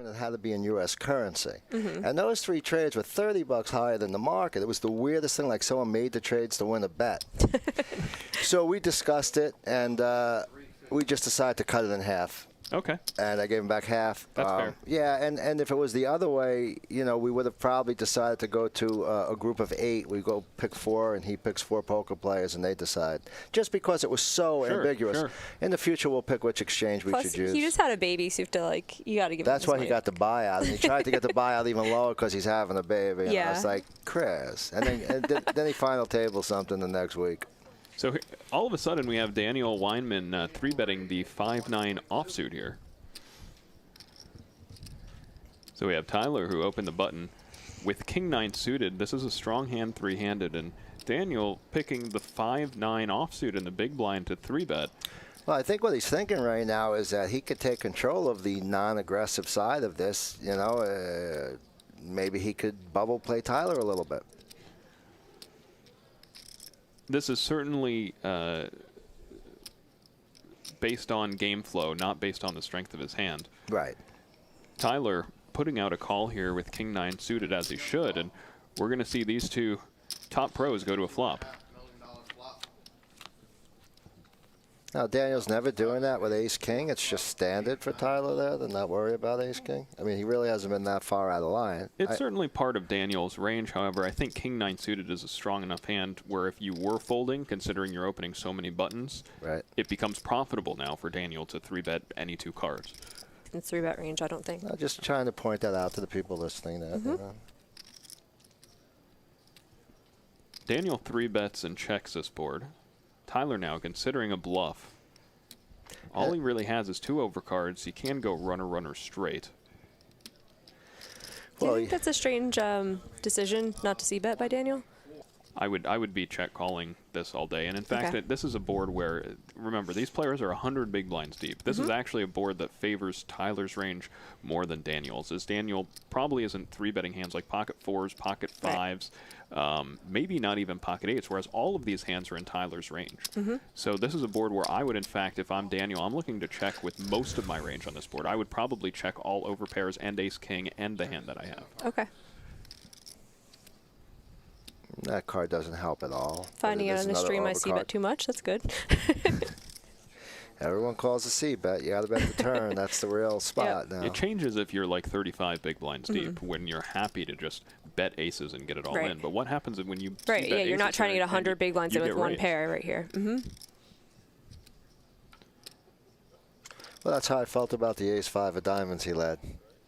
it had to be in U.S. currency. And those 3 trades were $30 higher than the market. It was the weirdest thing, like someone made the trades to win a bet. So we discussed it, and we just decided to cut it in half. Okay. And I gave him back half. That's fair. Yeah, and if it was the other way, you know, we would have probably decided to go to a group of 8. We go pick 4, and he picks 4 poker players, and they decide. Just because it was so ambiguous. Sure. In the future, we'll pick which exchange we should use. He just had a baby, so you have to, like, you got to give him That's why he got the buyout. And he tried to get the buyout even lower because he's having a baby. And I was like, Chris. And then he final table something the next week. So all of a sudden, we have Daniel Weinman 3-betting the 5-9 offsuit here. So we have Tyler, who opened the button with King-9 suited. This is a strong hand, 3-handed, and Daniel picking the 5-9 offsuit in the big blind to 3-bet. Well, I think what he's thinking right now is that he could take control of the non-aggressive side of this. You know, maybe he could bubble play Tyler a little bit. This is certainly based on game flow, not based on the strength of his hand. Right. Tyler putting out a call here with King-9 suited as he should, and we're going to see these 2 top pros go to a flop. Now, Daniel's never doing that with ace-king. It's just standard for Tyler there to not worry about ace-king. I mean, he really hasn't been that far out of line. It's certainly part of Daniel's range. However, I think King-9 suited is a strong enough hand where if you were folding, considering you're opening so many buttons, it becomes profitable now for Daniel to 3-bet any 2 cards. It's 3-bet range, I don't think. I'm just trying to point that out to the people listening. You know. Daniel 3-bets and checks this board. Tyler now considering a bluff. All he really has is 2 overcards. He can go runner straight. Do you think that's a strange decision not to c-bet by Daniel? I would be check calling this all day. And in fact, this is a board where, remember, these players are 100 big blinds deep. This is actually a board that favors Tyler's range more than Daniel's, as Daniel probably isn't 3-betting hands like pocket 4s, pocket 5s, maybe not even pocket 8s, whereas all of these hands are in Tyler's range. So this is a board where I would, in fact, if I'm Daniel, I'm looking to check with most of my range on this board. I would probably check all overpairs and ace-king and the hand that I have. Okay. That card doesn't help at all. Finding out on the stream I c-bet too much. That's good. Everyone calls a c-bet. You got to bet the turn. That's the real spot now. It changes if you're like 35 big blinds deep when you're happy to just bet aces and get it all in. But what happens when you yeah, you're not trying to get 100 big blinds in with one pair right here. Well, that's how I felt about the ace-5 of diamonds he led.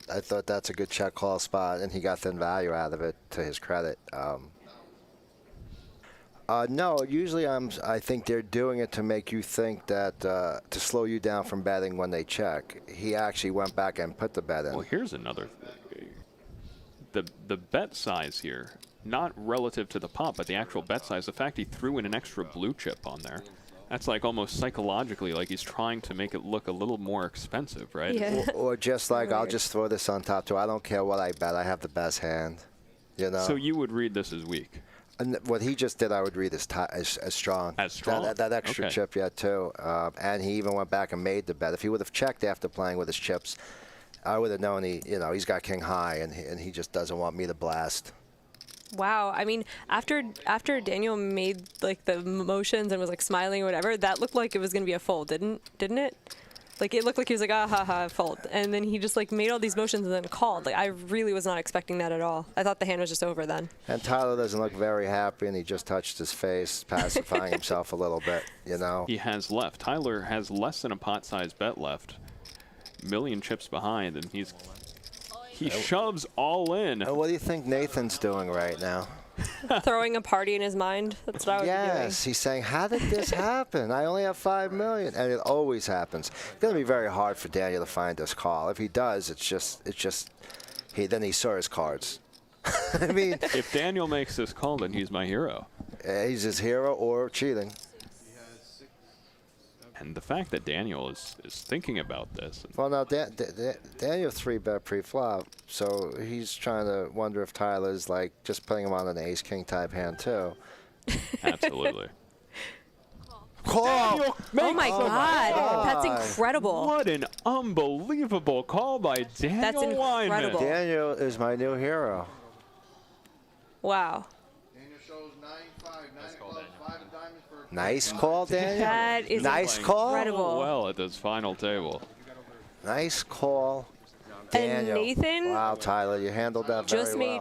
I thought that's a good check call spot, and he got thin value out of it, to his credit. No, usually I think they're doing it to make you think that, to slow you down from betting when they check. He actually went back and put the bet in. Well, here's another thing. The bet size here, not relative to the pot, but the actual bet size, the fact he threw in an extra blue chip on there, that's like almost psychologically like he's trying to make it look a little more expensive, right? Yeah. Or just like, I'll just throw this on top too. I don't care what I bet. I have the best hand, you know? So you would read this as weak? And what he just did, I would read as strong. As strong? That extra chip, yeah, too. And he even went back and made the bet. If he would have checked after playing with his chips, I would have known he's got king high, and he just doesn't want me to blast. Wow. I mean, after Daniel made like the motions and was like smiling or whatever, that looked like it was going to be a fold, didn't it? Like, it looked like he was like, ah, ha, ha, fold. And then he just, like, made all these motions and then called. Like, I really was not expecting that at all. I thought the hand was just over then. And Tyler doesn't look very happy, and he just touched his face, pacifying himself a little bit, you know. He has left. Tyler has less than a pot-sized bet left. Million chips behind, and he shoves all in. What do you think Nathan's doing right now? Throwing a party in his mind. That's what I would be doing. Yes, he's saying, how did this happen? I only have $5 million. And it always happens. It's going to be very hard for Daniel to find this call. If he does, then he saw his cards. I mean, if Daniel makes this call, then he's my hero. He's his hero or cheating. And the fact that Daniel is thinking about this. Well, now, Daniel 3-bet pre-flop, so he's trying to wonder if Tyler's, like, just putting him on an ace-king type hand, too. Absolutely. call. Daniel Oh my makes God. God. That's incredible. What an unbelievable call by Daniel Wyman. incredible. Daniel is my new hero. Wow. Nice call, Daniel. That is Nice call. incredible. Well at this final table. Nice call, And Daniel. Nathan Wow, Tyler, you handled that very just well. made